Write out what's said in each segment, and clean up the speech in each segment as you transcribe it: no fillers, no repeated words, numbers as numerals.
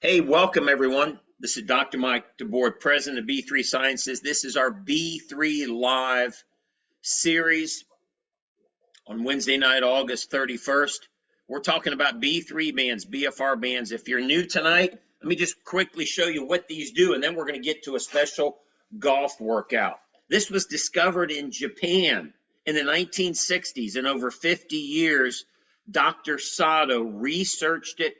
Hey, welcome everyone. This is Dr. Mike DeBoer, president of B3 Sciences. This is our B3 Live series on Wednesday night, August 31st. We're talking about B3 bands, BFR bands. If you're new tonight, let me just quickly show you what these do, and then we're going to get to a special golf workout. This was discovered in Japan in the 1960s. In over 50 years, Dr. Sato researched it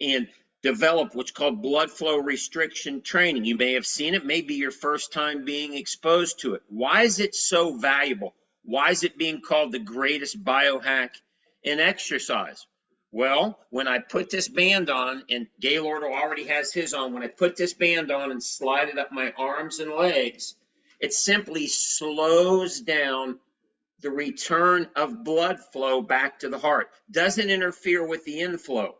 and develop what's called blood flow restriction training. You may have seen it, may be your first time being exposed to it. Why is it so valuable? Why is it being called the greatest biohack in exercise? Well, when I put this band on, and Gaylord already has his on, when I put this band on and slide it up my arms and legs, it simply slows down the return of blood flow back to the heart. Doesn't interfere with the inflow.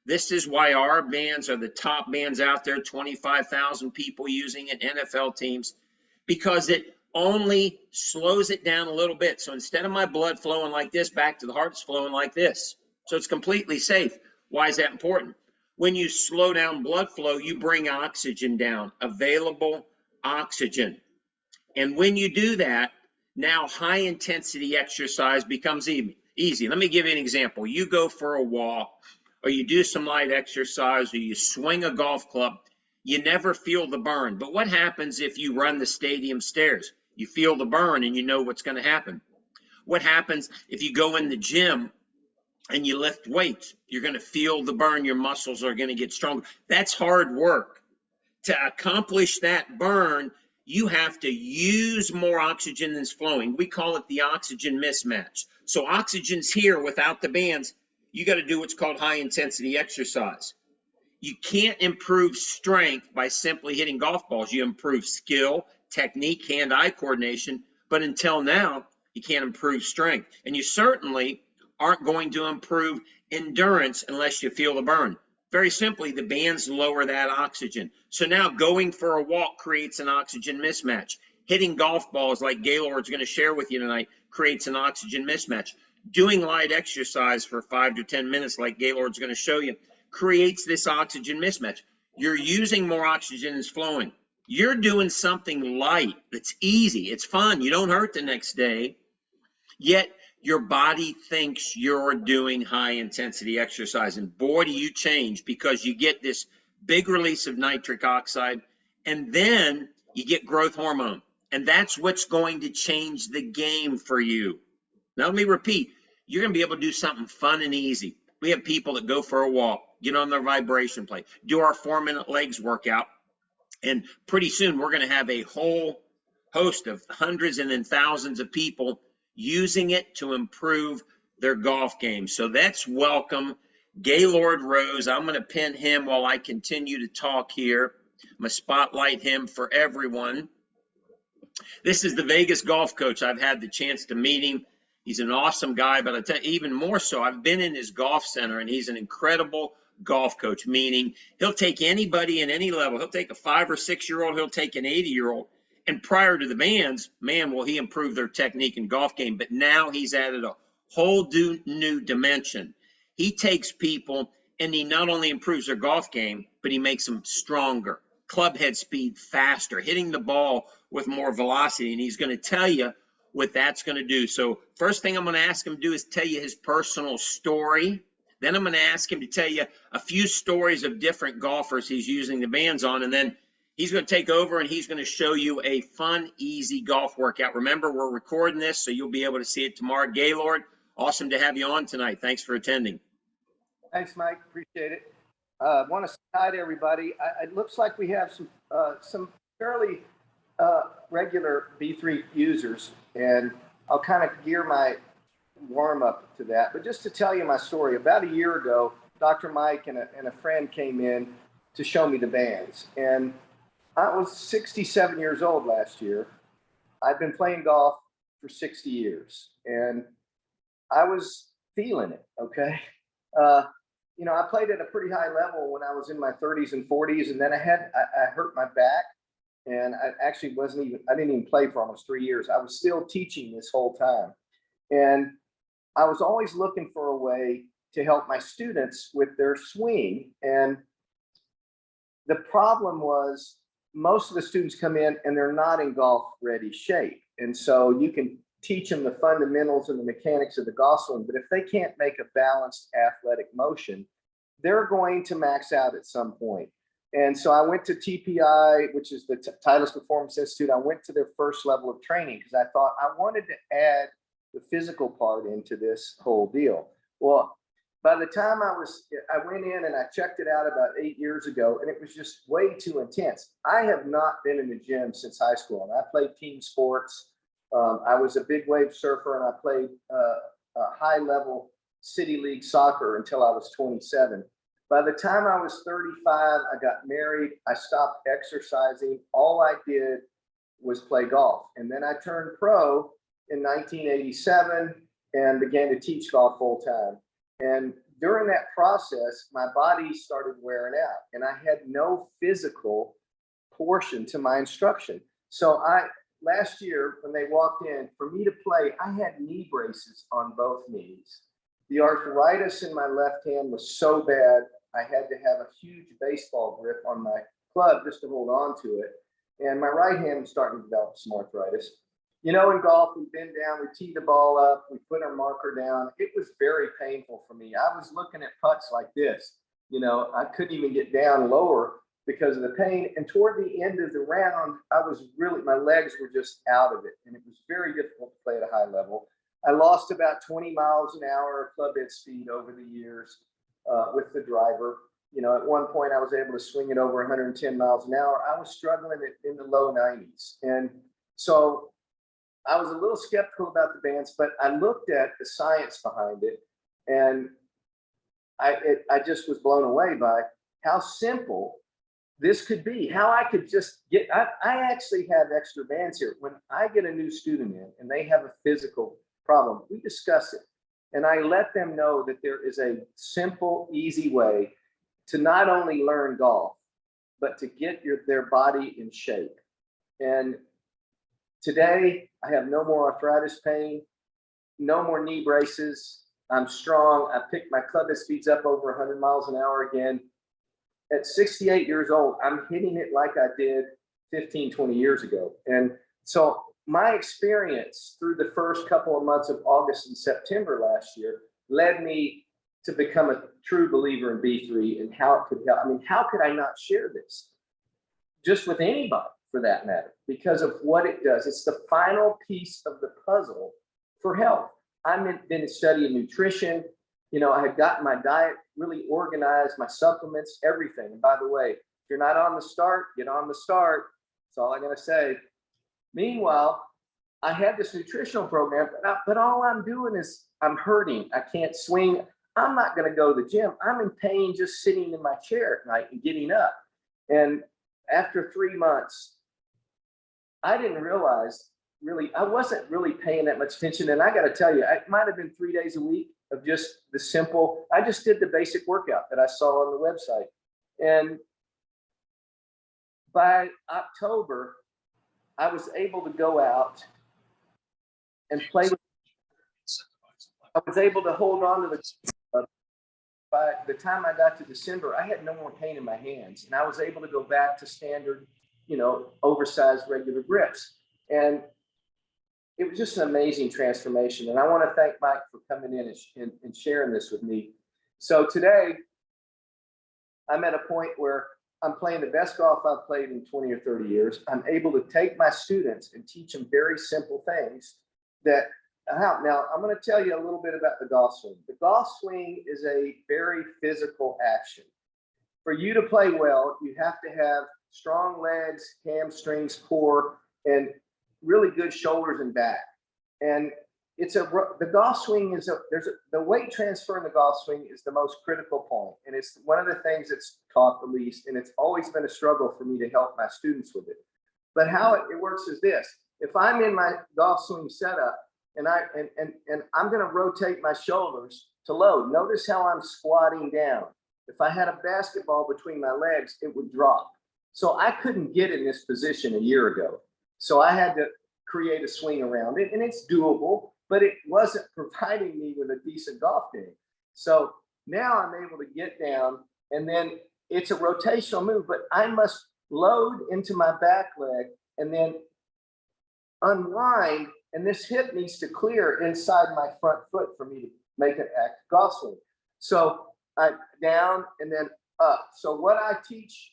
This is why our bands are the top bands out there, 25,000 people using it, NFL teams, because it only slows it down a little bit. So instead of my blood flowing like this back to the heart, it's flowing like this. So it's completely safe. Why is that important? When you slow down blood flow, you bring oxygen down, available oxygen. And when you do that, now high intensity exercise becomes easy. Let me give you an example. You go for a walk, or you do some light exercise, or you swing a golf club, you never feel the burn. But what happens if you run the stadium stairs? You feel the burn and you know what's going to happen. What happens if you go in the gym and you lift weights? You're going to feel the burn. Your muscles are going to get stronger. That's hard work. To accomplish that burn, you have to use more oxygen than's flowing. We call it the oxygen mismatch. So oxygen's here without the bands. You got to do what's called high intensity exercise. You can't improve strength by simply hitting golf balls. You improve skill, technique, hand-eye coordination, but until now, you can't improve strength. And you certainly aren't going to improve endurance unless you feel the burn. Very simply, the bands lower that oxygen. So now going for a walk creates an oxygen mismatch. Hitting golf balls, like Gaylord's going to share with you tonight, creates an oxygen mismatch. Doing light exercise for 5 to 10 minutes, like Gaylord's going to show you, creates this oxygen mismatch. You're using more oxygen than's flowing. You're doing something light that's easy. It's fun. You don't hurt the next day. Yet your body thinks you're doing high intensity exercise. And boy, do you change, because you get this big release of nitric oxide, and then you get growth hormone. And that's what's going to change the game for you. Now, let me repeat, you're going to be able to do something fun and easy. We have people that go for a walk, get on their vibration plate, do our 4-minute legs workout, and pretty soon we're going to have a whole host of hundreds and then thousands of people using it to improve their golf game. So that's welcome. Gaylord Rhodes, I'm going to pin him while I continue to talk here. I'm going to spotlight him for everyone. This is the Vegas golf coach. I've had the chance to meet him. He's an awesome guy, but I tell you, even more so, I've been in his golf center, and he's an incredible golf coach, meaning he'll take anybody in any level. He'll take a 5 or 6-year-old, he'll take an 80-year-old. And prior to the bands, man, will he improve their technique and golf game. But now he's added a whole new dimension. He takes people and he not only improves their golf game, but he makes them stronger, club head speed faster, hitting the ball with more velocity. And he's going to tell you what that's going to do. So first thing I'm going to ask him to do is tell you his personal story. Then I'm going to ask him to tell you a few stories of different golfers he's using the bands on. And then he's going to take over and he's going to show you a fun, easy golf workout. Remember, we're recording this, so you'll be able to see it tomorrow. Gaylord, awesome to have you on tonight. Thanks for attending. Thanks, Mike. Appreciate it. I want to say hi to everybody. It looks like we have some fairly regular B3 users, and I'll kind of gear my warm-up to that. But just to tell you my story, about a year ago, Dr. Mike and a friend came in to show me the bands. And I was 67 years old last year. I've been playing golf for 60 years, and I was feeling it, okay? You know, I played at a pretty high level when I was in my 30s and 40s, and then I hurt my back, and I actually I didn't even play for almost 3 years. I was still teaching this whole time. And I was always looking for a way to help my students with their swing. And the problem was most of the students come in and they're not in golf ready shape. And so you can teach them the fundamentals and the mechanics of the golf swing, but if they can't make a balanced athletic motion, they're going to max out at some point. And so I went to TPI, which is the Titleist Performance Institute. I went to their first level of training because I thought I wanted to add the physical part into this whole deal. Well, by the time I went in and I checked it out about 8 years ago, and it was just way too intense. I have not been in the gym since high school, and I played team sports. I was a big wave surfer, and I played high level city league soccer until I was 27. By the time I was 35, I got married. I stopped exercising. All I did was play golf. And then I turned pro in 1987 and began to teach golf full time. And during that process, my body started wearing out and I had no physical portion to my instruction. So last year when they walked in, for me to play, I had knee braces on both knees. The arthritis in my left hand was so bad, I had to have a huge baseball grip on my club just to hold on to it. And my right hand was starting to develop some arthritis. You know, in golf, we bend down, we tee the ball up, we put our marker down. It was very painful for me. I was looking at putts like this. You know, I couldn't even get down lower because of the pain. And toward the end of the round, my legs were just out of it. And it was very difficult to play at a high level. I lost about 20 miles an hour club head speed over the years with the driver. You know, at one point I was able to swing it over 110 miles an hour. I was struggling in the low 90s. And so I was a little skeptical about the bands, but I looked at the science behind it, and I just was blown away by how simple this could be, how I could just get, I actually have extra bands here. When I get a new student in and they have a physical problem, we discuss it. And I let them know that there is a simple, easy way to not only learn golf, but to get their body in shape. And today, I have no more arthritis pain, no more knee braces. I'm strong. I picked my club head speeds up over 100 miles an hour again. At 68 years old, I'm hitting it like I did 15, 20 years ago. And so my experience through the first couple of months of August and September last year led me to become a true believer in B3 and how it could help. I mean, how could I not share this just with anybody for that matter, because of what it does? It's the final piece of the puzzle for health. I've been studying nutrition. You know, I had gotten my diet really organized, my supplements, everything. And by the way, if you're not on the start, get on the start. That's all I'm going to say. Meanwhile, I had this nutritional program, but all I'm doing is I'm hurting. I can't swing. I'm not going to go to the gym. I'm in pain just sitting in my chair at night and getting up. And after 3 months, I didn't realize really, I wasn't really paying that much attention. And I got to tell you, it might have been 3 days a week of just the simple, I just did the basic workout that I saw on the website. And by October, I was able to go out and play with, I was able to hold on to the, by the time I got to December, I had no more pain in my hands. And I was able to go back to standard, you know, oversized regular grips. And it was just an amazing transformation. And I want to thank Mike for coming in and sharing this with me. So today, I'm at a point where I'm playing the best golf I've played in 20 or 30 years. I'm able to take my students and teach them very simple things that help. Now, I'm going to tell you a little bit about the golf swing. The golf swing is a very physical action. For you to play well, you have to have strong legs, hamstrings, core, and really good shoulders and back. And the golf swing is the weight transfer in the golf swing is the most critical point. And it's one of the things that's taught the least. And it's always been a struggle for me to help my students with it. But how it works is this: if I'm in my golf swing setup and I'm going to rotate my shoulders to load, notice how I'm squatting down. If I had a basketball between my legs, it would drop. So I couldn't get in this position a year ago. So I had to create a swing around it, and it's doable, but it wasn't providing me with a decent golf game. So now I'm able to get down, and then it's a rotational move, but I must load into my back leg and then unwind, and this hip needs to clear inside my front foot for me to make an active golf swing. So I down and then up. So what I teach,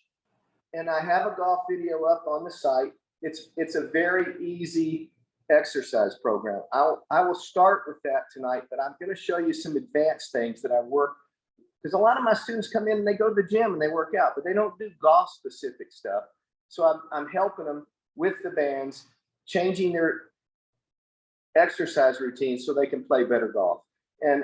and I have a golf video up on the site, it's a very easy exercise program. I will start with that tonight, but I'm going to show you some advanced things that I work, because a lot of my students come in and they go to the gym and they work out, but they don't do golf specific stuff. So I'm helping them with the bands, changing their exercise routine so they can play better golf. And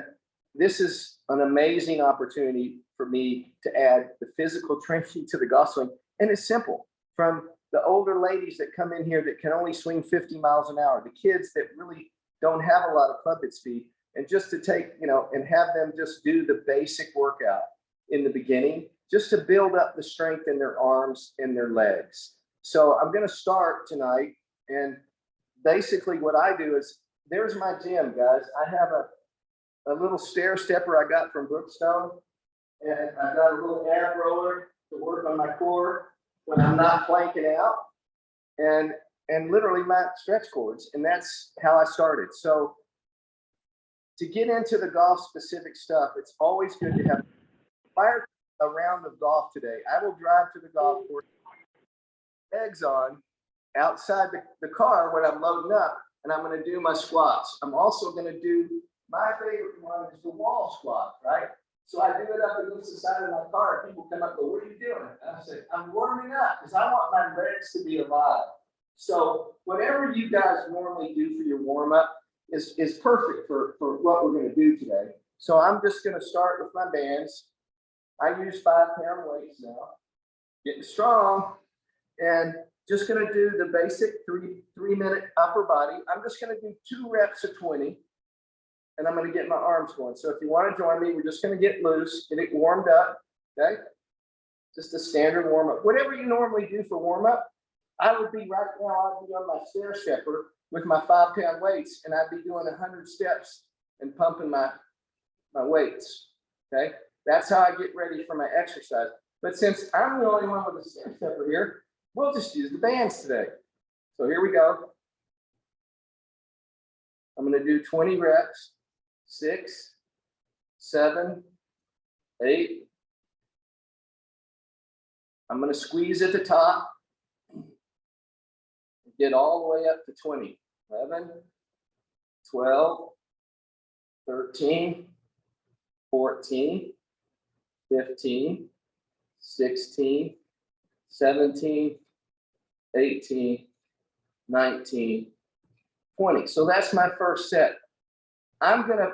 this is an amazing opportunity for me to add the physical training to the golf swing. And it's simple. From the older ladies that come in here that can only swing 50 miles an hour, the kids that really don't have a lot of club hit speed, and just to take, and have them just do the basic workout in the beginning, just to build up the strength in their arms and their legs. So I'm going to start tonight. And basically what I do is, there's my gym, guys. I have a little stair stepper I got from Brookstone, and I've got a little ab roller to work on my core when I'm not planking out, and literally my stretch cords. And that's how I started. So to get into the golf specific stuff, it's always good to have a round of golf today. I will drive to the golf course, legs on, outside the car when I'm loading up, and I'm going to do my squats. I'm also going to do, my favorite one is the wall squat, right? So I do it up against the side of my car, and people come up and go, "What are you doing?" And I say, "I'm warming up because I want my legs to be alive." So whatever you guys normally do for your warm up is perfect for what we're going to do today. So I'm just going to start with my bands. I use 5-pound weights now, getting strong, and just going to do the basic three-minute upper body. I'm just going to do 2 reps of 20. And I'm going to get my arms going. So if you want to join me, we're just going to get loose, get it warmed up, okay? Just a standard warm up. Whatever you normally do for warm up, I would be right now, I'd be on my stair stepper with my 5-pound weights, and I'd be doing 100 steps and pumping my weights, okay? That's how I get ready for my exercise. But since I'm the only one with a stair stepper here, we'll just use the bands today. So here we go. I'm going to do 20 reps. 6, 7, 8. I'm going to squeeze at the top, get all the way up to 20. 11, 12, 13, 14, 15, 16, 17, 18, 19, 20. So that's my first set. I'm going to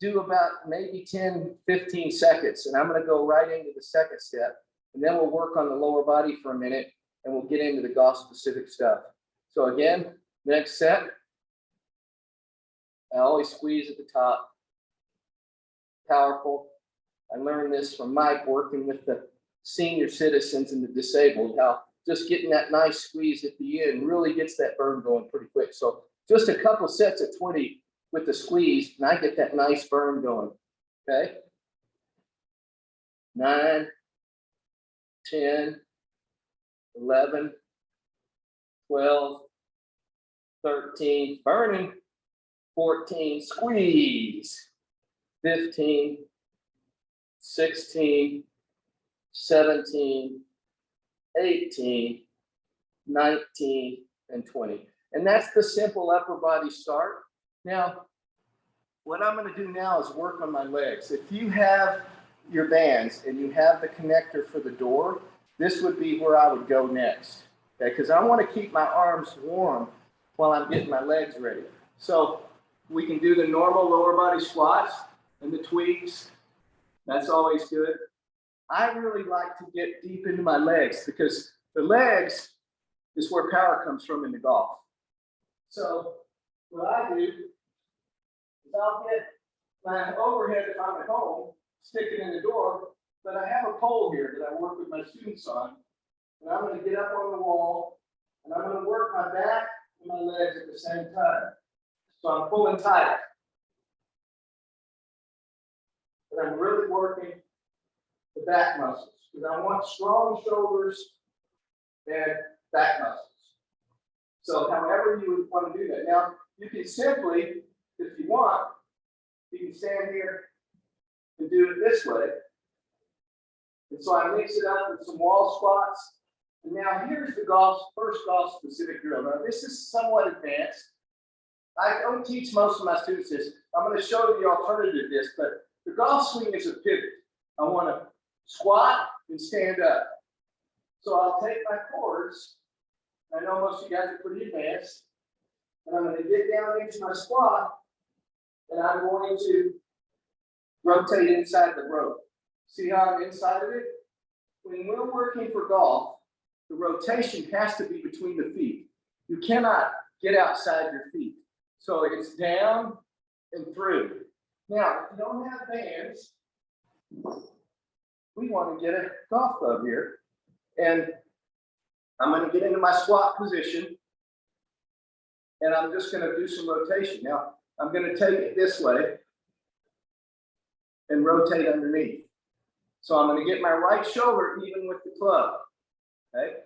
do about maybe 10, 15 seconds, and I'm going to go right into the second step, and then we'll work on the lower body for a minute, and we'll get into the golf specific stuff. So again, next set, I always squeeze at the top. Powerful. I learned this from Mike working with the senior citizens and the disabled, how just getting that nice squeeze at the end really gets that burn going pretty quick. So just a couple sets of 20 with the squeeze, and I get that nice burn going, okay? 9, 10, 11, 12, 13, burning, 14, squeeze, 15, 16, 17, 18, 19, and 20. And that's the simple upper body start. Now, what I'm going to do now is work on my legs. If you have your bands and you have the connector for the door, this would be where I would go next, okay? Because I want to keep my arms warm while I'm getting my legs ready. So we can do the normal lower body squats and the tweaks. That's always good. I really like to get deep into my legs because the legs is where power comes from in the golf. So what I do is I'll get my overhead if I'm at home, stick it in the door, but I have a pole here that I work with my students on, and I'm going to get up on the wall, and I'm going to work my back and my legs at the same time. So I'm pulling tight. But I'm really working the back muscles, because I want strong shoulders and back muscles. So however you would want to do that. Now, you can simply, if you want, you can stand here and do it this way. And so I mix it up with some wall squats. And now here's the first golf specific drill. Now this is somewhat advanced. I don't teach most of my students this. I'm going to show you the alternative to this, but the golf swing is a pivot. I want to squat and stand up. So I'll take my chords. I know most of you guys are pretty advanced. And I'm going to get down into my squat, and I'm going to rotate inside the rope. See how I'm inside of it? When we're working for golf, the rotation has to be between the feet. You cannot get outside your feet. So it's down and through. Now, if you don't have bands, we want to get a golf club here. And I'm going to get into my squat position. And I'm just going to do some rotation. Now, I'm going to take it this way and rotate underneath. So I'm going to get my right shoulder even with the club. Okay.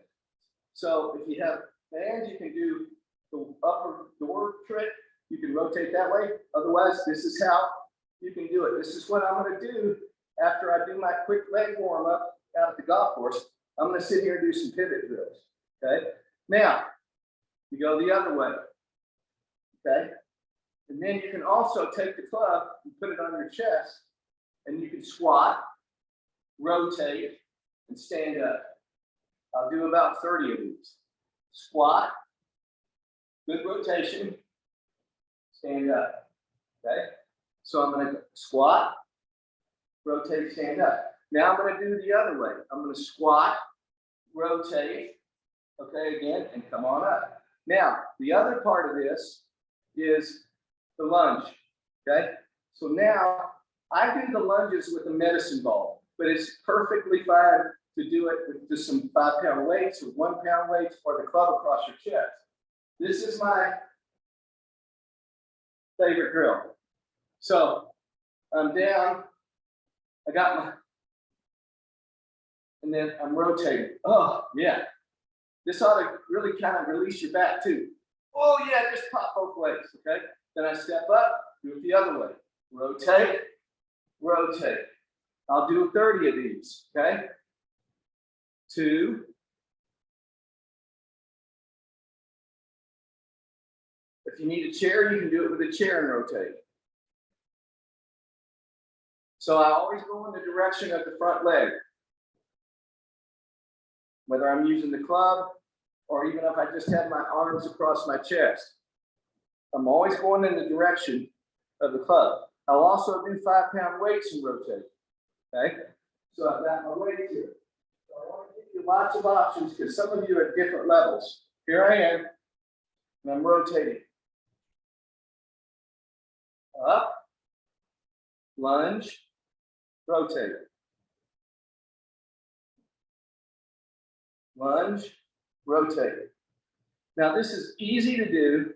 So if you have bands, you can do the upper door trick. You can rotate that way. Otherwise, this is how you can do it. This is what I'm going to do after I do my quick leg warm up out at the golf course. I'm going to sit here and do some pivot drills. Okay. Now, you go the other way. Okay. And then you can also take the club and put it on your chest, and you can squat, rotate, and stand up. I'll do about 30 of these. Squat, good rotation, stand up. Okay. So I'm going to squat, rotate, stand up. Now I'm going to do the other way. I'm going to squat, rotate, okay, again, and come on up. Now, the other part of this is the lunge, okay? So now I do the lunges with a medicine ball, but it's perfectly fine to do it with just some 5-pound weights or 1-pound weights or the club across your chest. This is my favorite drill. So I'm down, I got my, and then I'm rotating. Oh, yeah. This ought to really kind of release your back too. Oh yeah, just pop both legs, okay? Then I step up, do it the other way. Rotate, rotate. I'll do 30 of these, okay? 2. If you need a chair, you can do it with a chair and rotate. So I always go in the direction of the front leg. Whether I'm using the club or even if I just have my arms across my chest. I'm always going in the direction of the club. I'll also do 5-pound weights and rotate, okay? So I've got my weights here. So I want to give you lots of options because some of you are at different levels. Here I am, and I'm rotating. Up, lunge, rotate. Lunge, rotate. Now this is easy to do,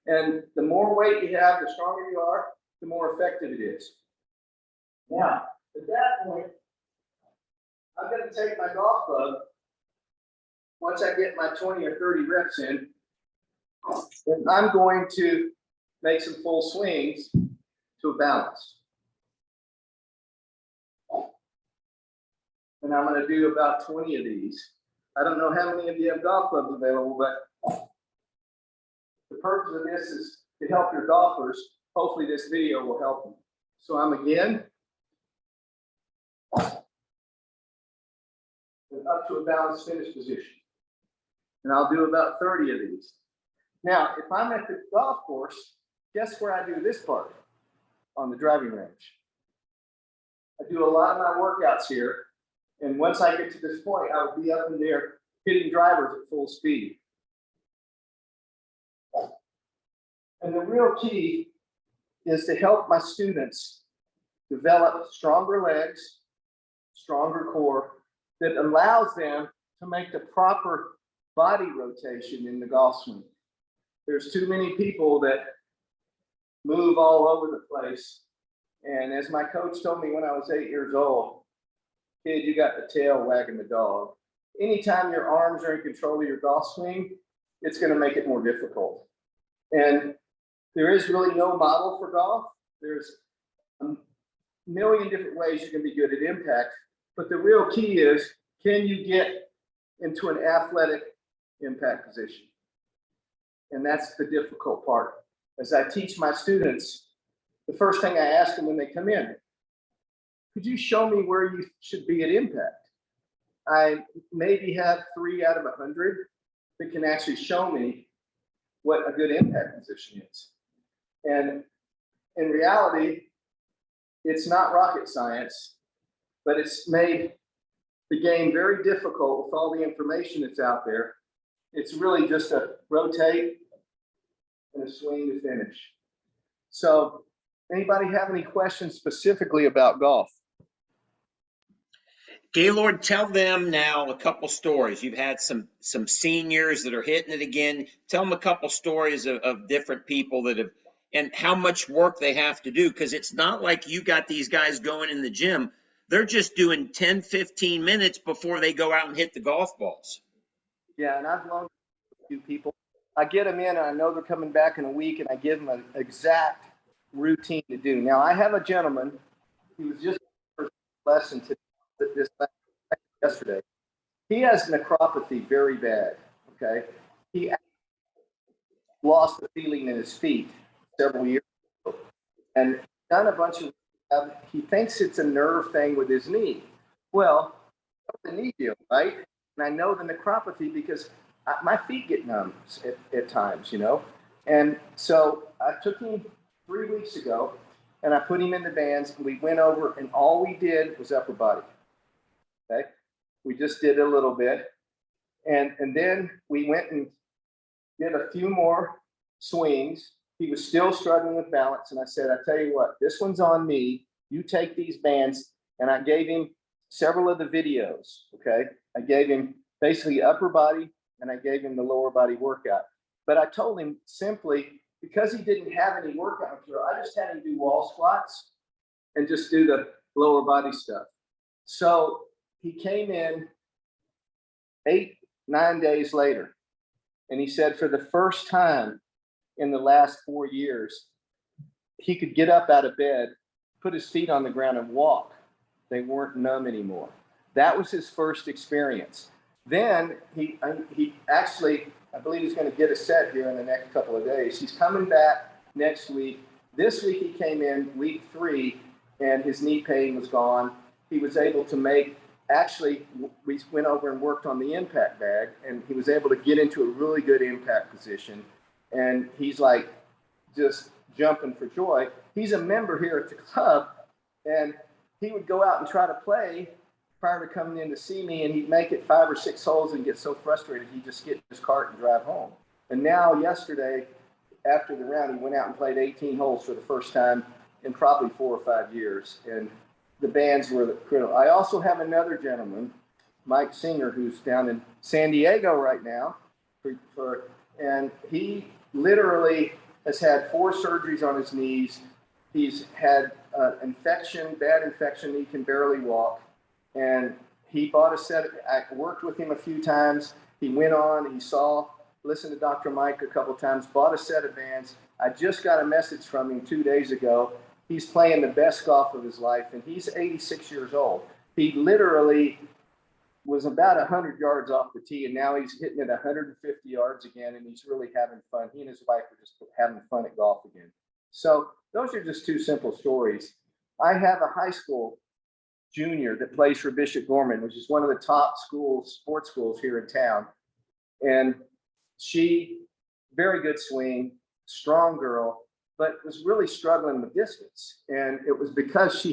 and the more weight you have, the stronger you are, the more effective it is. Now, at that point, I'm going to take my golf club, once I get my 20 or 30 reps in, and I'm going to make some full swings to a balance. And I'm going to do about 20 of these. I don't know how many of you have golf clubs available, but the purpose of this is to help your golfers. Hopefully this video will help them. So I'm again up to a balanced finish position. And I'll do about 30 of these. Now, if I'm at the golf course, guess where I do this part? On the driving range. I do a lot of my workouts here. And once I get to this point, I will be up in there hitting drivers at full speed. And the real key is to help my students develop stronger legs, stronger core that allows them to make the proper body rotation in the golf swing. There's too many people that move all over the place. And as my coach told me when I was 8 years old, kid, you got the tail wagging the dog. Anytime your arms are in control of your golf swing, it's going to make it more difficult. And there is really no model for golf. There's a million different ways you can be good at impact, but the real key is, can you get into an athletic impact position? And that's the difficult part. As I teach my students, the first thing I ask them when they come in, could you show me where you should be at impact? I maybe have 3 out of 100 that can actually show me what a good impact position is. And in reality, it's not rocket science, but it's made the game very difficult with all the information that's out there. It's really just a rotate and a swing to finish. So anybody have any questions specifically about golf? Gaylord, tell them now a couple stories. You've had some seniors that are hitting it again. Tell them a couple stories of different people that have, and how much work they have to do, because it's not like you got these guys going in the gym. They're just doing 10, 15 minutes before they go out and hit the golf balls. Yeah, and I've loaned a few people. I get them in, and I know they're coming back in a week, and I give them an exact routine to do. Now, I have a gentleman who was just first lesson to this yesterday. He has nephropathy very bad. Okay, he lost the feeling in his feet several years ago, and done a bunch of. He thinks it's a nerve thing with his knee. Well, the knee deal, right? And I know the nephropathy because my feet get numb at times, you know. And so I took him 3 weeks ago, and I put him in the bands, and we went over, and all we did was upper body. Okay, we just did a little bit, and then we went and did a few more swings. He was still struggling with balance, and I said, I tell you what, this one's on me. You take these bands, and I gave him several of the videos. Okay, I gave him basically upper body, and I gave him the lower body workout. But I told him simply, because he didn't have any workout material, I just had him do wall squats and just do the lower body stuff. So he came in 8, 9 days later, and he said for the first time in the last 4 years, he could get up out of bed, put his feet on the ground, and walk. They weren't numb anymore. That was his first experience. Then he actually, I believe he's going to get a set here in the next couple of days. He's coming back next week. This week he came in week 3, and his knee pain was gone. He was able to make, actually, we went over and worked on the impact bag, and he was able to get into a really good impact position. And he's like just jumping for joy. He's a member here at the club, and he would go out and try to play prior to coming in to see me, and he'd make it 5 or 6 holes and get so frustrated he'd just get in his cart and drive home. And now yesterday, after the round, he went out and played 18 holes for the first time in probably 4 or 5 years, and the bands were critical. I also have another gentleman, Mike Singer, who's down in San Diego right now, and he literally has had 4 surgeries on his knees. He's had infection, bad infection. He can barely walk. And he bought a set. I worked with him a few times. He went on, he listened to Dr. Mike a couple of times, bought a set of bands. I just got a message from him 2 days ago. He's playing the best golf of his life, and he's 86 years old. He literally was about 100 yards off the tee, and now he's hitting it 150 yards again, and he's really having fun. He and his wife are just having fun at golf again. So those are just 2 simple stories. I have a high school junior that plays for Bishop Gorman, which is one of the top sports schools here in town. And she, very good swing, strong girl, but was really struggling with distance. And it was because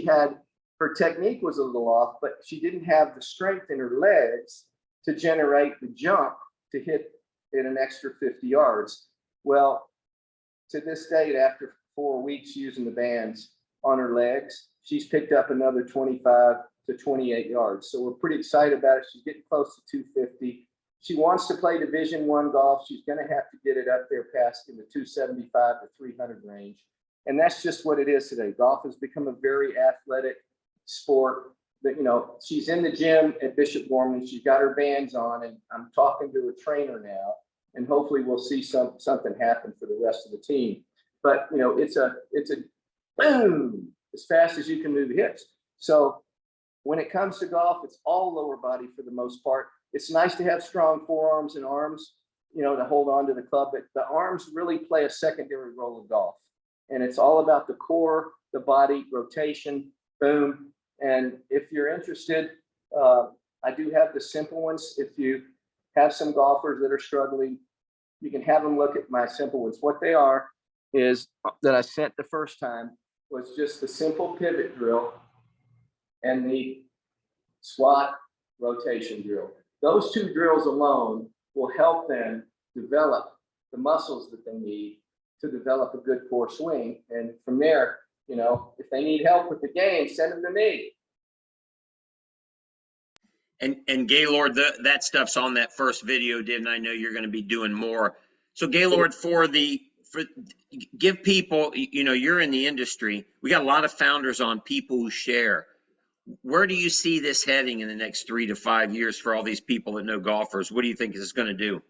her technique was a little off, but she didn't have the strength in her legs to generate the jump to hit it an extra 50 yards. Well, to this date, after 4 weeks using the bands on her legs, she's picked up another 25 to 28 yards. So we're pretty excited about it. She's getting close to 250. She wants to play Division I golf. She's going to have to get it up there past in the 275 to 300 range. And that's just what it is today. Golf has become a very athletic sport. that, you know, she's in the gym at Bishop Gorman. She's got her bands on, and I'm talking to a trainer now, and hopefully we'll see something happen for the rest of the team. But, you know, it's a boom, as fast as you can move the hips. So when it comes to golf, it's all lower body for the most part. It's nice to have strong forearms and arms, you know, to hold on to the club, but the arms really play a secondary role in golf. And it's all about the core, the body, rotation, boom. And if you're interested, I do have the simple ones. If you have some golfers that are struggling, you can have them look at my simple ones. What they are is that I sent the first time was just the simple pivot drill and the squat rotation drill. Those two drills alone will help them develop the muscles that they need to develop a good core swing. And from there, you know, if they need help with the game, send them to me. And Gaylord, that stuff's on that first video, didn't I know you're going to be doing more? So Gaylord, give people, you know, you're in the industry. We got a lot of founders on, people who share. Where do you see this heading in the next 3 to 5 years for all these people that know golfers? What do you think this is going to do?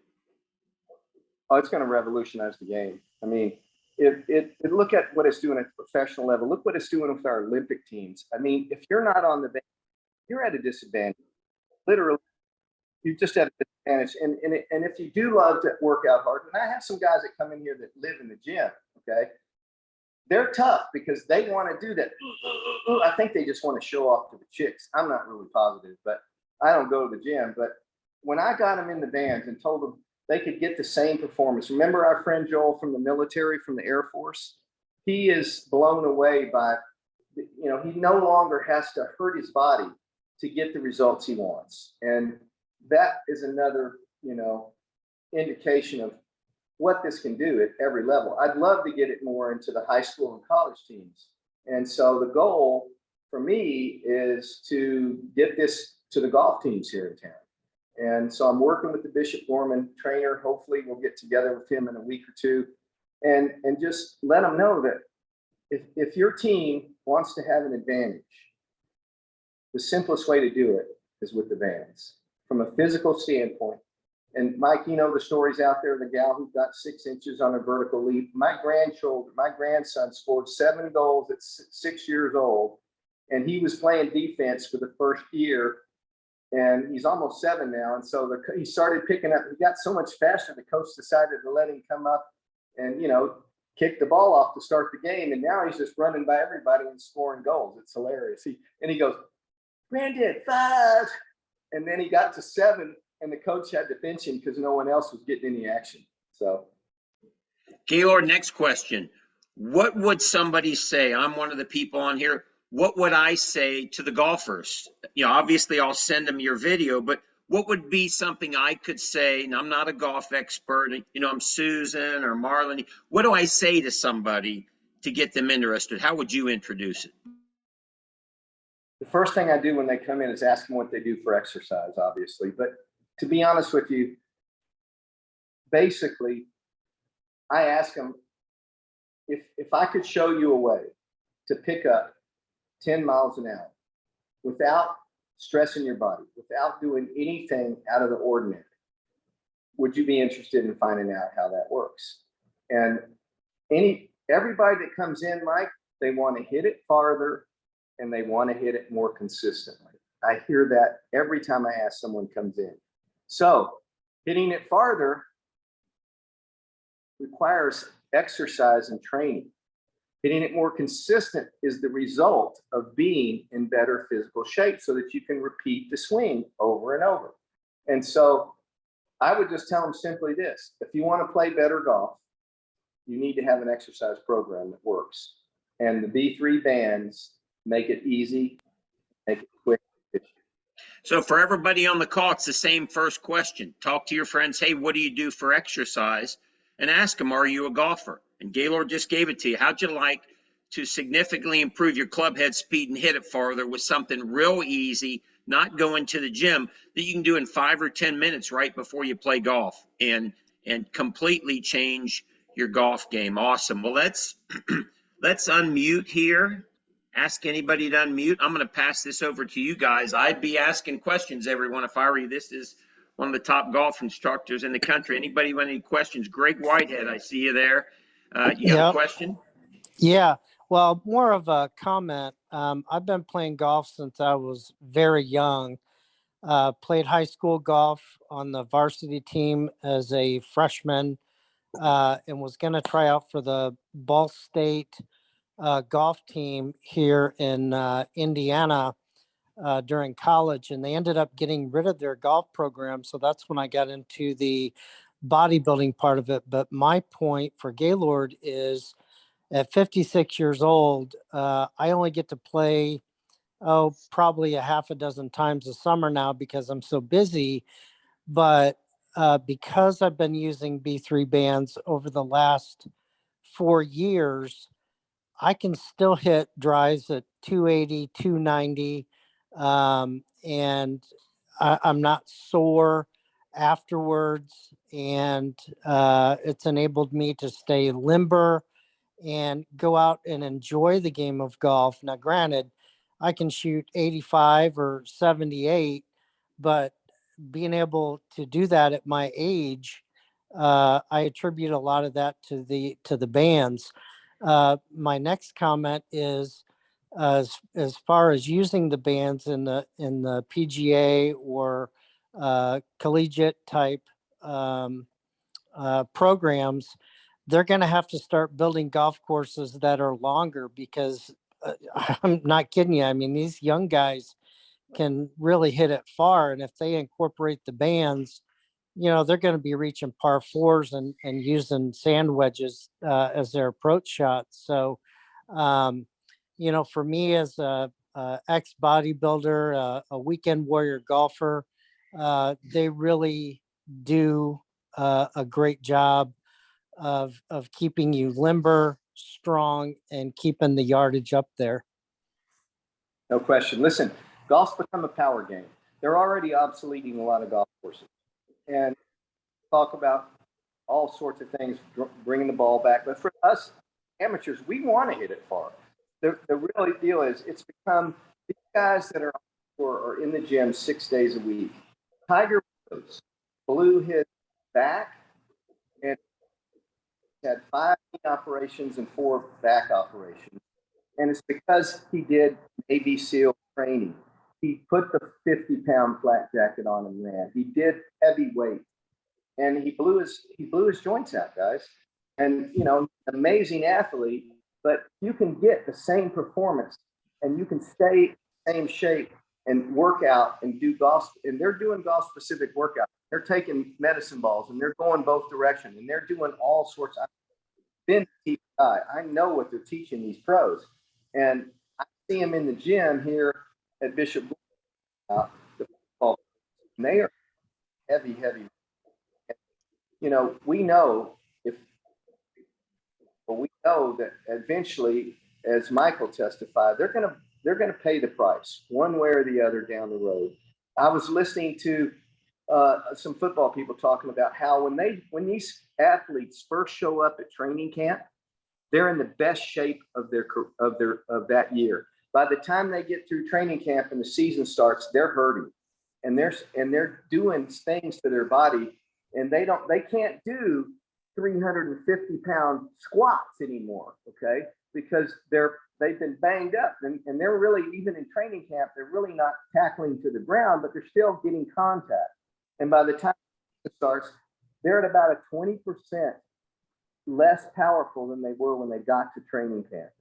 Oh, it's going to revolutionize the game. I mean, look at what it's doing at the professional level. Look what it's doing with our Olympic teams. I mean, if you're not on the bench, you're at a disadvantage. Literally, you just at a disadvantage. And if you do love to work out hard, and I have some guys that come in here that live in the gym, okay? They're tough because they want to do that. I think they just want to show off to the chicks. I'm not really positive, but I don't go to the gym. But when I got them in the bands and told them they could get the same performance, remember our friend Joel from the military, from the Air Force? He is blown away by, you know, he no longer has to hurt his body to get the results he wants. And that is another, you know, indication of what this can do at every level. I'd love to get it more into the high school and college teams. And so the goal for me is to get this to the golf teams here in town. And so I'm working with the Bishop Gorman trainer. Hopefully we'll get together with him in a week or two and just let them know that if your team wants to have an advantage, the simplest way to do it is with the bands from a physical standpoint. And Mike, you know the stories out there, the gal who got 6 inches on a vertical leap. My grandson scored 7 goals at 6 years old, and he was playing defense for the first year, and he's almost 7 now. And so he started picking up, he got so much faster, the coach decided to let him come up and, you know, kick the ball off to start the game. And now he's just running by everybody and scoring goals. It's hilarious. He goes, "Granddad, 5." And then he got to 7. And the coach had to bench him because no one else was getting any action. So, Gaylord, next question. What would somebody say? I'm one of the people on here. What would I say to the golfers? You know, obviously I'll send them your video, but what would be something I could say? And I'm not a golf expert. You know, I'm Susan or Marlon. What do I say to somebody to get them interested? How would you introduce it? the first thing I do when they come in is ask them what they do for exercise, obviously. But to be honest with you, basically, I ask them if I could show you a way to pick up 10 miles an hour without stressing your body, without doing anything out of the ordinary, would you be interested in finding out how that works? And everybody that comes in, Mike, they want to hit it farther and they want to hit it more consistently. I hear that every time I ask someone comes in. So hitting it farther requires exercise and training. Hitting it more consistent is the result of being in better physical shape so that you can repeat the swing over and over. And so I would just tell them simply this: if you want to play better golf, you need to have an exercise program that works. And the B3 bands make it easy, make it quick. So for everybody on the call, it's the same first question. Talk to your friends. Hey, what do you do for exercise? And ask them, are you a golfer? And Gaylord just gave it to you. How'd you like to significantly improve your club head speed and hit it farther with something real easy, not going to the gym, that you can do in 5 or 10 minutes right before you play golf and completely change your golf game? Awesome. Well, let's unmute here ask anybody to unmute. I'm going to pass this over to you guys. I'd be asking questions, everyone, if I were you. This is one of the top golf instructors in the country. Anybody with any questions? Greg Whitehead, I see you there. You got a question? Yeah. Well, more of a comment. I've been playing golf since I was very young. Played high school golf on the varsity team as a freshman, and was going to try out for the Ball State golf team here in Indiana during college. And they ended up getting rid of their golf program. So that's when I got into the bodybuilding part of it. But my point for Gaylord is, at 56 years old, I only get to play, probably a half a dozen times a summer now because I'm so busy. But because I've been using B3 bands over the last 4 years, I can still hit drives at 280, 290, and I'm not sore afterwards. And it's enabled me to stay limber and go out and enjoy the game of golf. Now, granted, I can shoot 85 or 78, but being able to do that at my age, I attribute a lot of that to the bands. My next comment is, as far as using the bands in the PGA or collegiate type programs, they're going to have to start building golf courses that are longer because I'm not kidding you. I mean, these young guys can really hit it far. And if they incorporate the bands, they're going to be reaching par fours and using sand wedges as their approach shots. So, for me as a ex bodybuilder, a weekend warrior golfer, they really do a great job of keeping you limber, strong, and keeping the yardage up there. No question. Listen, golf's become a power game. They're already obsoleting a lot of golf courses, and talk about all sorts of things, bringing the ball back. But for us amateurs, we want to hit it far. The real deal is it's become these guys that are in the gym 6 days a week. Tiger Woods blew his back and had 5 knee operations and 4 back operations. And it's because he did Navy SEAL training. He put the 50-pound flat jacket on and ran. He did heavy weight. And he blew his joints out, guys. And amazing athlete, but you can get the same performance and you can stay in the same shape and work out and do golf. And they're doing golf specific workouts. They're taking medicine balls and they're going both directions and they're doing all sorts. I've been I know what they're teaching these pros, and I see them in the gym here at Bishop. And they are heavy. We know that eventually, as Michael testified, they're gonna pay the price one way or the other down the road. I was listening to some football people talking about how when these athletes first show up at training camp, they're in the best shape of that year. By the time they get through training camp and the season starts, they're hurting, and they're doing things to their body, and they can't do 350-pound squats anymore, okay? Because they've been banged up, and they're really, even in training camp, they're really not tackling to the ground, but they're still getting contact. And by the time it starts, they're at about a 20% less powerful than they were when they got to training camp.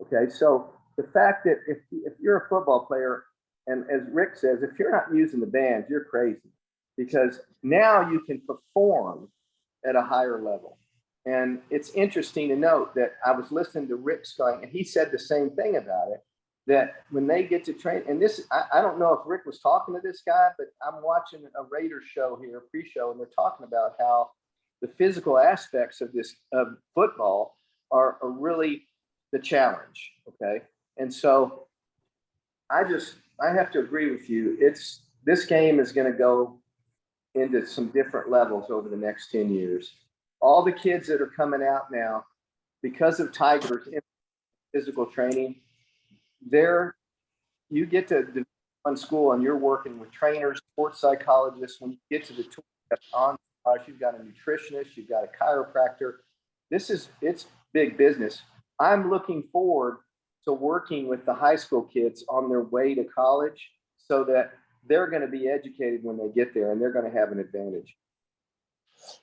Okay, so the fact that if you're a football player, and as Rick says, if you're not using the bands, you're crazy, because now you can perform at a higher level. And it's interesting to note that I was listening to Rick going, and he said the same thing about it, that when they get to train, and this, I don't know if Rick was talking to this guy, but I'm watching a Raiders show here, pre-show, and they're talking about how the physical aspects of football are really the challenge, okay? And so I have to agree with you. This game is going to go into some different levels over the next 10 years. All the kids that are coming out now, because of Tiger's physical training, you get to Division I school and you're working with trainers, sports psychologists. When you get to the tour, you've got a nutritionist, you've got a chiropractor. It's big business. I'm looking forward to working with the high school kids on their way to college so that they're going to be educated when they get there and they're going to have an advantage.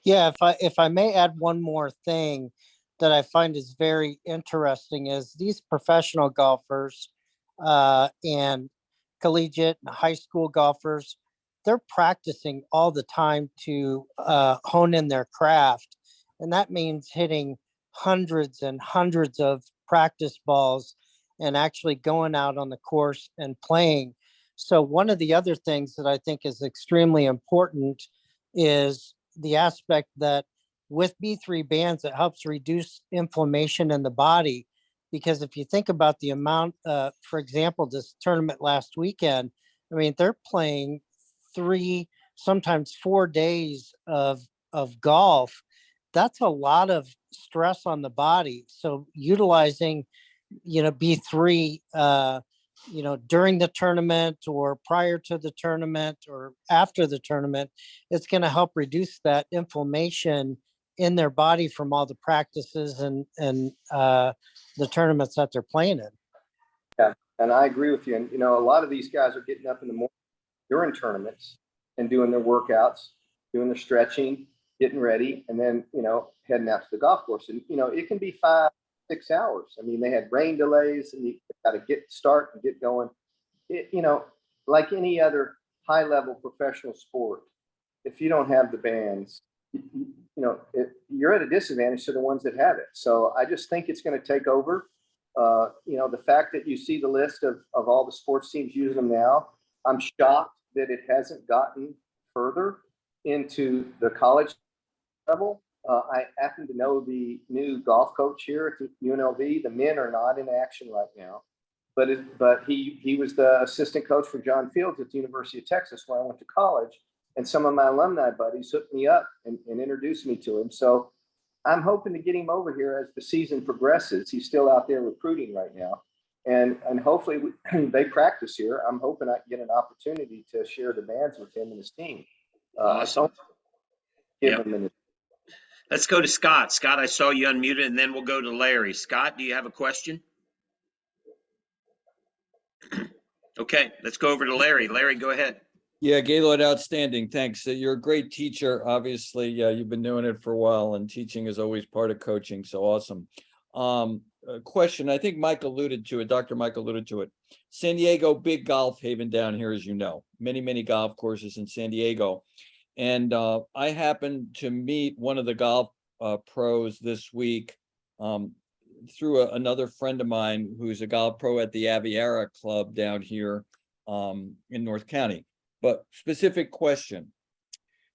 Yeah, if I may add one more thing that I find is very interesting is these professional golfers and collegiate and high school golfers, they're practicing all the time to hone in their craft. And that means hitting hundreds and hundreds of practice balls and actually going out on the course and playing. So one of the other things that I think is extremely important is the aspect that with B3 bands, it helps reduce inflammation in the body. Because if you think about the amount, for example, this tournament last weekend, I mean, they're playing 3, sometimes 4 days of golf. That's a lot of stress on the body. So utilizing, B3, during the tournament or prior to the tournament or after the tournament, it's going to help reduce that inflammation in their body from all the practices and the tournaments that they're playing in. Yeah, and I agree with you. And a lot of these guys are getting up in the morning during tournaments and doing their workouts, doing their stretching, getting ready, and then heading out to the golf course. And it can be 5-6 hours. I mean, they had rain delays, and you got to start and get going. Like any other high-level professional sport, if you don't have the bands, you're at a disadvantage to the ones that have it. So I just think it's going to take over. The fact that you see the list of all the sports teams using them now, I'm shocked that it hasn't gotten further into the college level. I happen to know the new golf coach here at UNLV. The men are not in action right now, but he was the assistant coach for John Fields at the University of Texas, where I went to college. And some of my alumni buddies hooked me up and introduced me to him. So I'm hoping to get him over here as the season progresses. He's still out there recruiting right now. And hopefully they practice here. I'm hoping I get an opportunity to share the bands with him and his team. Awesome. Give him an Let's go to Scott. Scott, I saw you unmuted, and then we'll go to Larry. Scott, do you have a question? Okay, let's go over to Larry. Larry, go ahead. Yeah, Gaylord, outstanding. Thanks. You're a great teacher. Obviously, you've been doing it for a while, and teaching is always part of coaching. So awesome. A question, I think Mike alluded to it, Dr. Mike alluded to it. San Diego, big golf haven down here, as you know. Many, many golf courses in San Diego. And I happened to meet one of the golf pros this week through another friend of mine who's a golf pro at the Aviara Club down here in North County. But specific question,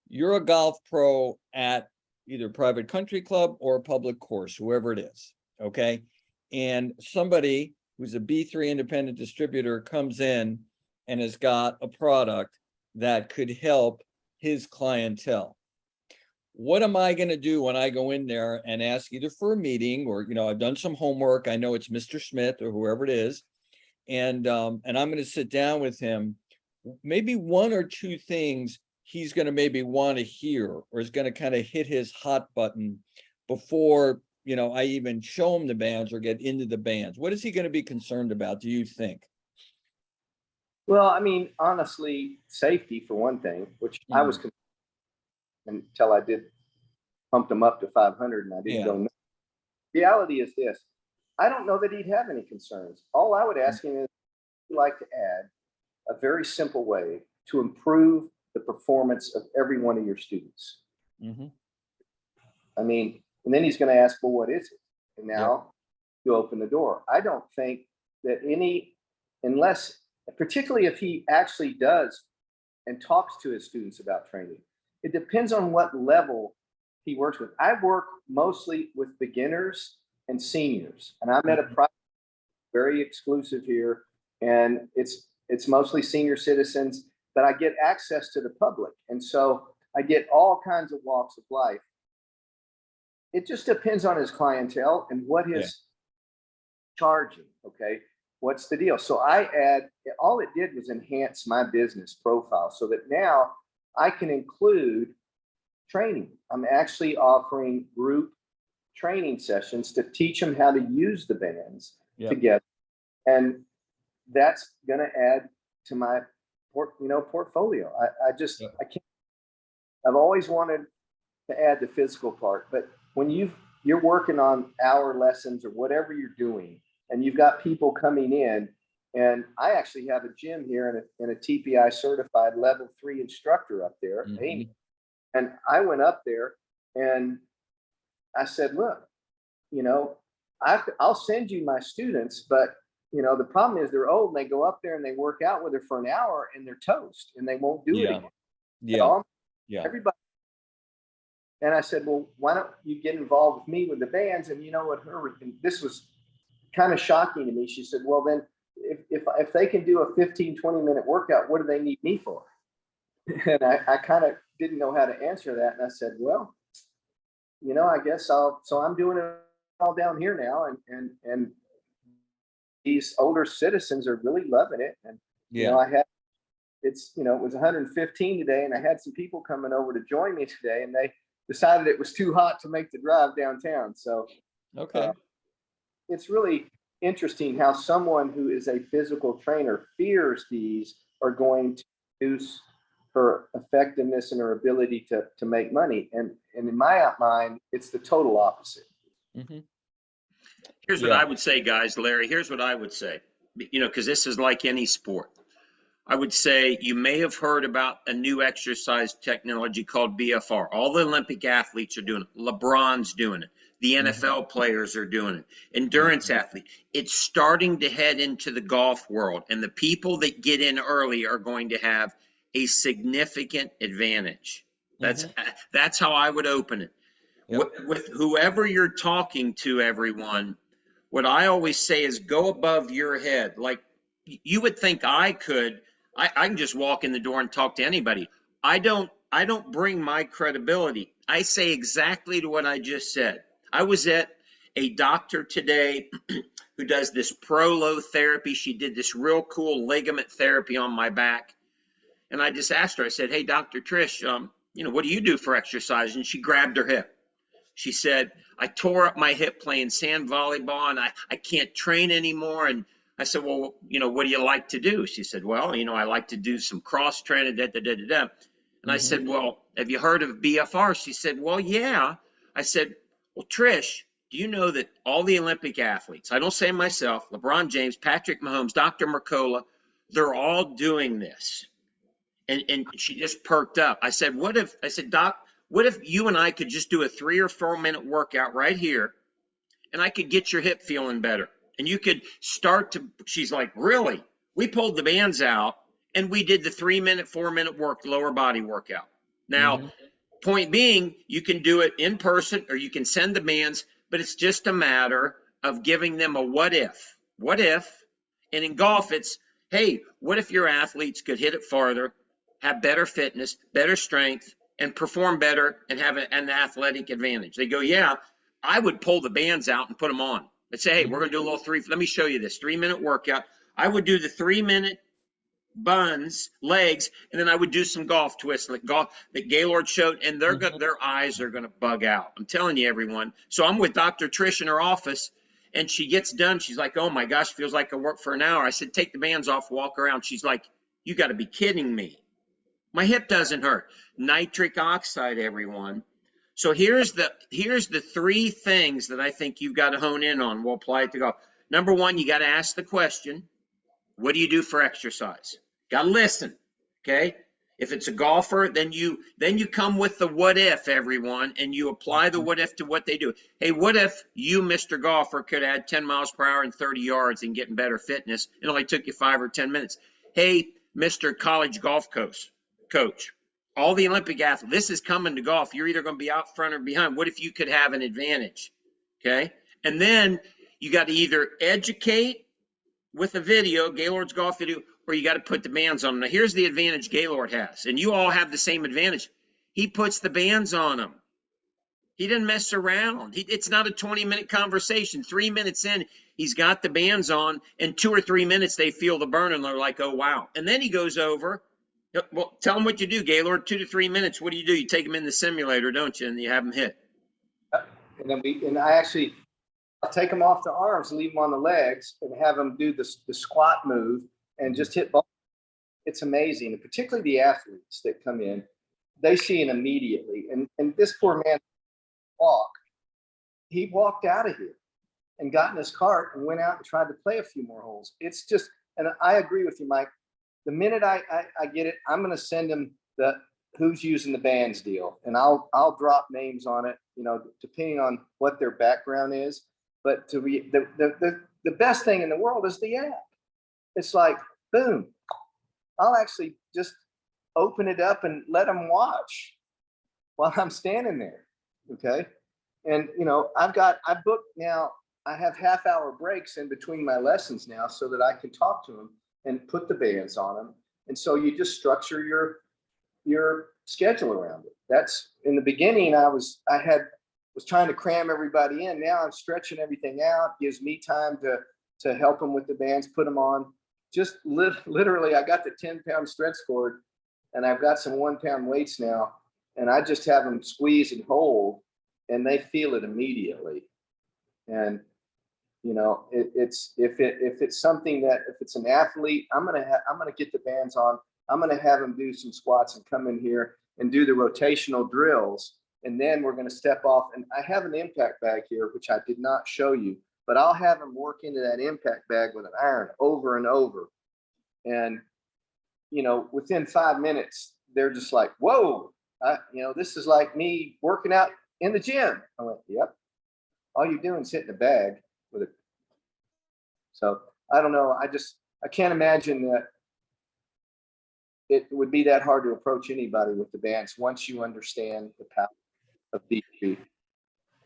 you're a golf pro at either private country club or a public course, whoever it is, okay? And somebody who's a B3 independent distributor comes in and has got a product that could help his clientele. What am I going to do when I go in there and ask either for a meeting or, I've done some homework. I know it's Mr. Smith or whoever it is. And I'm going to sit down with him. Maybe one or two things he's going to maybe want to hear or is going to kind of hit his hot button before, I even show him the bands or get into the bands. What is he going to be concerned about, do you think? Well, I mean, honestly, safety for one thing, which I was concerned until I did pumped him up to 500 and I didn't go. Reality is this. I don't know that he'd have any concerns. All I would ask him is, would you like to add a very simple way to improve the performance of every one of your students? I mean, and then he's going to ask, well, what is it? And now you open the door. I don't think that unless, particularly if he actually does and talks to his students about training, it depends on what level he works with. I work mostly with beginners and seniors, and I'm at a private, very exclusive here, and it's mostly senior citizens, but I get access to the public. And so I get all kinds of walks of life. It just depends on his clientele and what his charging. Okay. what's the deal? So all it did was enhance my business profile so that now I can include training. I'm actually offering group training sessions to teach them how to use the bands together. And that's going to add to my portfolio. I can't, I've always wanted to add the physical part, but when you're working on hour lessons or whatever you're doing, and you've got people coming in, and I actually have a gym here and a TPI certified level 3 instructor up there, Amy. And I went up there and I said, look, I'll send you my students, but the problem is they're old and they go up there and they work out with her for an hour and they're toast and they won't do it again. Everybody. And I said, well, why don't you get involved with me with the bands? And this was kind of shocking to me. She said, well, then if they can do a 15-20-minute workout, what do they need me for? And I kind of didn't know how to answer that. And I said, well, I guess so I'm doing it all down here now. And these older citizens are really loving it. And, it was 115 today, and I had some people coming over to join me today, and they decided it was too hot to make the drive downtown. So, it's really interesting how someone who is a physical trainer fears these are going to reduce her effectiveness and her ability to make money. And in my mind, it's the total opposite. Here's what I would say, guys, Larry, here's what I would say, because this is like any sport. I would say you may have heard about a new exercise technology called BFR. All the Olympic athletes are doing it. LeBron's doing it. The NFL players are doing it. Endurance athlete. It's starting to head into the golf world, and the people that get in early are going to have a significant advantage. That's how I would open it. With whoever you're talking to, everyone, what I always say is go above your head. Like you would think I could. I can just walk in the door and talk to anybody. I don't bring my credibility. I say exactly to what I just said. I was at a doctor today who does this prolo therapy. She did this real cool ligament therapy on my back. And I just asked her, I said, hey, Dr. Trish, what do you do for exercise? And she grabbed her hip. She said, I tore up my hip playing sand volleyball and I can't train anymore. And I said, well, what do you like to do? She said, well, I like to do some cross training, And I said, well, have you heard of BFR? She said, well, yeah. I said, well, Trish, do you know that all the Olympic athletes, I don't say myself, LeBron James, Patrick Mahomes, Dr. Mercola, they're all doing this. And she just perked up. I said, Doc, what if you and I could just do a 3 or 4 minute workout right here and I could get your hip feeling better? And you could she's like, really? We pulled the bands out and we did the 3 minute, 4 minute lower body workout. Now, point being, you can do it in person or you can send the bands, but it's just a matter of giving them a what if. What if? And in golf, it's, hey, what if your athletes could hit it farther, have better fitness, better strength, and perform better and have an athletic advantage? They go, yeah, I would pull the bands out and put them on. Let's say, hey, we're going to do a little let me show you this 3 minute workout. I would do the 3 minute buns, legs, and then I would do some golf twists like golf that Gaylord showed, and their eyes are going to bug out. I'm telling you, everyone. So I'm with Dr. Trish in her office, and she gets done. She's like, oh my gosh, feels like I worked for an hour. I said, take the bands off, walk around. She's like, you got to be kidding me. My hip doesn't hurt. Nitric oxide, everyone. So here's the 3 things that I think you've got to hone in on. We'll apply it to golf. Number 1, you got to ask the question, what do you do for exercise? Got to listen, okay? If it's a golfer, then you come with the what if, everyone, and you apply the what if to what they do. Hey, what if you, Mr. Golfer, could add 10 miles per hour and 30 yards and get in better fitness? It only took you 5 or 10 minutes. Hey, Mr. College Golf Coach, all the Olympic athletes, this is coming to golf. You're either going to be out front or behind. What if you could have an advantage? Okay. And then you got to either educate with a video, Gaylord's golf video, or you got to put the bands on them. Now, here's the advantage Gaylord has, and you all have the same advantage. He puts the bands on them. He didn't mess around. It's not a 20-minute conversation. 3 minutes in, he's got the bands on, and 2 or 3 minutes they feel the burn, and they're like, oh, wow. And then he goes over. Well, tell them what you do, Gaylord. 2 to 3 minutes. What do? You take them in the simulator, don't you? And you have them hit. And then I'll take them off the arms, leave them on the legs, and have them do the squat move and just hit ball. It's amazing, and particularly the athletes that come in, they see it immediately. And this poor man he walked out of here and got in his cart and went out and tried to play a few more holes. It's just, and I agree with you, Mike. The minute I get it, I'm going to send him the who's using the bands deal, and I'll drop names on it, depending on what their background is. But to be the best thing in the world is the app. It's like, boom, I'll actually just open it up and let them watch while I'm standing there. Okay. And, I booked now, I have half-hour breaks in between my lessons now so that I can talk to them and put the bands on them. And so you just structure your schedule around it. That's in the beginning, I was trying to cram everybody in. Now I'm stretching everything out, gives me time to help them with the bands, put them on. Just literally, I got the 10-pound stretch cord, and I've got some 1-pound weights now, and I just have them squeeze and hold, and they feel it immediately. And it's if it's something that if it's an athlete, I'm gonna get the bands on. I'm gonna have them do some squats and come in here and do the rotational drills, and then we're gonna step off. And I have an impact bag here, which I did not show you, but I'll have them work into that impact bag with an iron over and over. And within 5 minutes, they're just like, whoa, this is like me working out in the gym. I went, yep. All you're doing is hitting a bag with it. So I don't know. I can't imagine that it would be that hard to approach anybody with the bands once you understand the power of B3.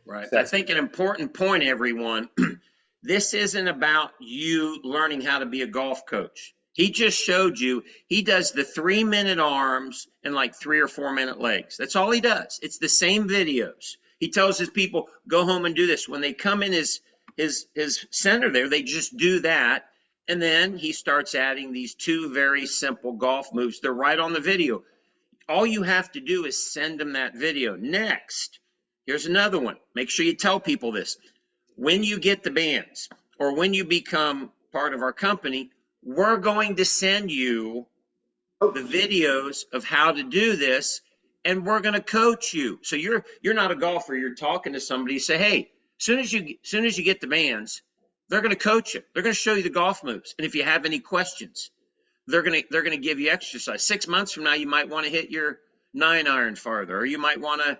Right. I think an important point, everyone, this isn't about you learning how to be a golf coach. He just showed you, he does the 3-minute arms and like 3 or 4 minute legs. That's all he does. It's the same videos. He tells his people, go home and do this. When they come in his center there, they just do that. And then he starts adding these 2 very simple golf moves. They're right on the video. All you have to do is send them that video. Next, here's another one. Make sure you tell people this. When you get the bands or when you become part of our company, we're going to send you the videos of how to do this, and we're going to coach you. So you're not a golfer. You're talking to somebody. You say, hey, soon as you get the bands, they're going to coach you. They're going to show you the golf moves. And if you have any questions, they're going to give you exercise. 6 months from now, you might want to hit your 9-iron farther, or you might want to,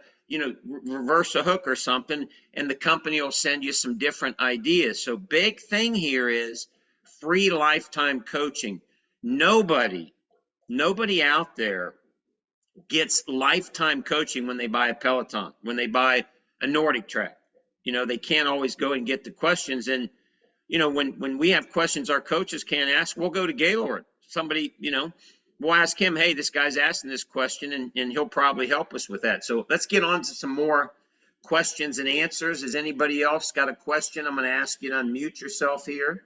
reverse a hook or something, and the company will send you some different ideas. So big thing here is free lifetime coaching. Nobody out there gets lifetime coaching when they buy a Peloton, when they buy a Nordic track. They can't always go and get the questions. And, when we have questions our coaches can't ask, we'll go to Gaylord. Somebody, we'll ask him, hey, this guy's asking this question, and he'll probably help us with that. So let's get on to some more questions and answers. Has anybody else got a question? I'm going to ask you to unmute yourself here.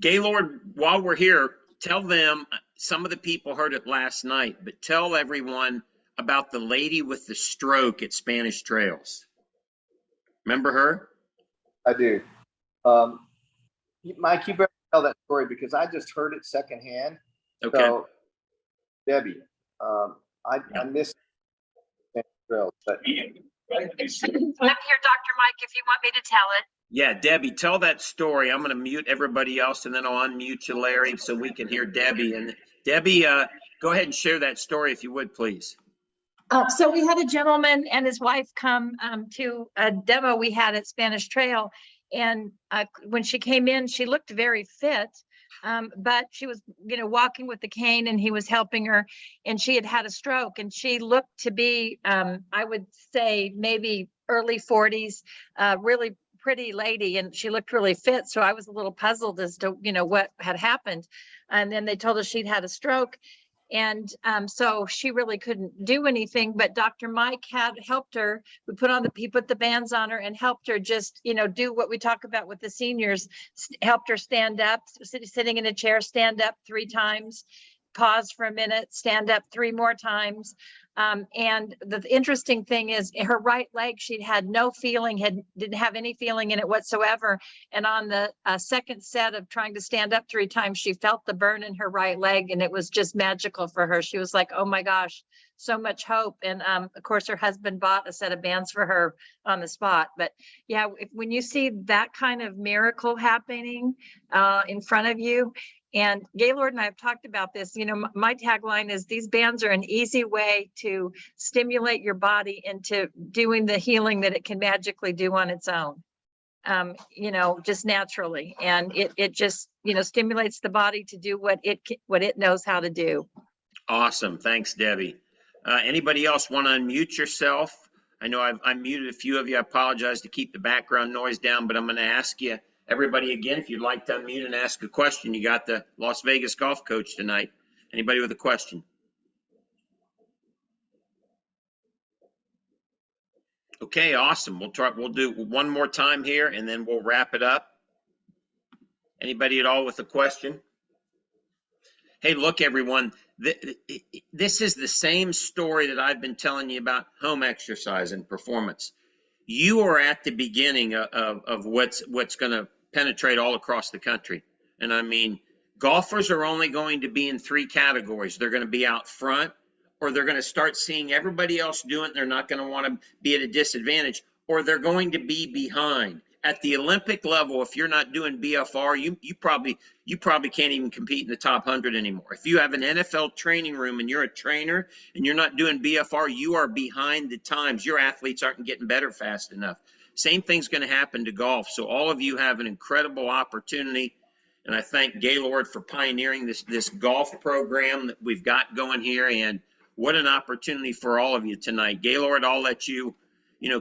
Gaylord, while we're here, tell them, some of the people heard it last night, but tell everyone about the lady with the stroke at Spanish Trails. Remember her? I do. Mike, you better tell that story because I just heard it secondhand. Okay. So, Debbie, I missed Spanish Trails, but I'm here, Dr. Mike, if you want me to tell it. Yeah, Debbie, tell that story. I'm going to mute everybody else, and then I'll unmute you, Larry, so we can hear Debbie. And Debbie, go ahead and share that story if you would, please. So we had a gentleman and his wife come to a demo we had at Spanish Trail. And when she came in, she looked very fit, but she was, walking with the cane, and he was helping her, and she had had a stroke, and she looked to be, I would say maybe early 40s, really pretty lady, and she looked really fit. So I was a little puzzled as to, what had happened. And then they told us she'd had a stroke. And so she really couldn't do anything, but Dr. Mike had helped her. He put the bands on her and helped her just, do what we talk about with the seniors, helped her stand up, sitting in a chair, stand up 3 times, pause for a minute, stand up 3 more times. And the interesting thing is her right leg, she had no feeling, didn't have any feeling in it whatsoever. And on the second set of trying to stand up 3 times, she felt the burn in her right leg, and it was just magical for her. She was like, oh my gosh, so much hope. And of course, her husband bought a set of bands for her on the spot. But yeah, when you see that kind of miracle happening in front of you, and Gaylord and I have talked about this, my tagline is these bands are an easy way to stimulate your body into doing the healing that it can magically do on its own, just naturally. And it just, stimulates the body to do what it knows how to do. Awesome. Thanks, Debbie. Anybody else want to unmute yourself? I know I muted a few of you. I apologize to keep the background noise down, but I'm going to ask you, everybody, again, if you'd like to unmute and ask a question. You got the Las Vegas golf coach tonight. Anybody with a question? Okay, awesome. We'll do one more time here and then we'll wrap it up. Anybody at all with a question? Hey, look, everyone, this is the same story that I've been telling you about home exercise and performance. You are at the beginning of what's going to penetrate all across the country. And I mean, golfers are only going to be in 3 categories. They're going to be out front, or they're going to start seeing everybody else do it. They're not going to want to be at a disadvantage, or they're going to be behind. At the Olympic level, if you're not doing BFR, you probably can't even compete in the top 100 anymore. If you have an NFL training room and you're a trainer and you're not doing BFR, you are behind the times. Your athletes aren't getting better fast enough. Same thing's going to happen to golf. So all of you have an incredible opportunity. And I thank Gaylord for pioneering this golf program that we've got going here. And what an opportunity for all of you tonight. Gaylord, I'll let you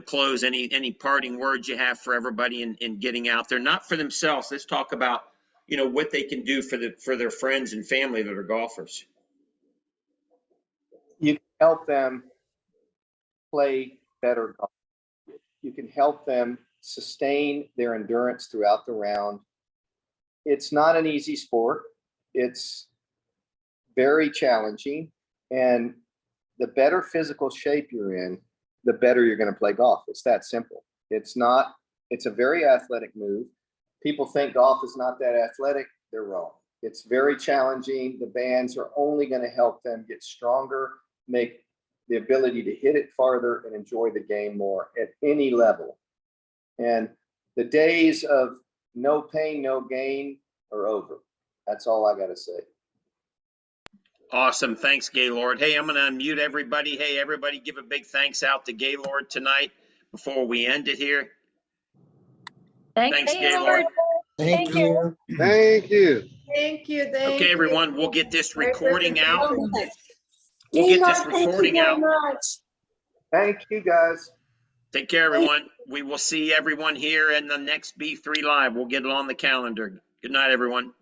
close any parting words you have for everybody in getting out there, not for themselves. Let's talk about, what they can do for their friends and family that are golfers. You can help them play better golf. You can help them sustain their endurance throughout the round. It's not an easy sport. It's very challenging. And the better physical shape you're in, the better you're going to play golf. It's that simple. It's a very athletic move. People think golf is not that athletic. They're wrong. It's very challenging. The bands are only going to help them get stronger, make the ability to hit it farther and enjoy the game more at any level. And the days of no pain, no gain are over. That's all I got to say. Awesome. Thanks, Gaylord. Hey, I'm going to unmute everybody. Hey, everybody, give a big thanks out to Gaylord tonight before we end it here. Thanks, Gaylord. Thank you. Thank you. Thank you. Okay, everyone, we'll get this recording out. We'll Gaylord, get this thank you recording very out. much. Thank you, guys. Take care, everyone. We will see everyone here in the next B3 Live. We'll get it on the calendar. Good night, everyone.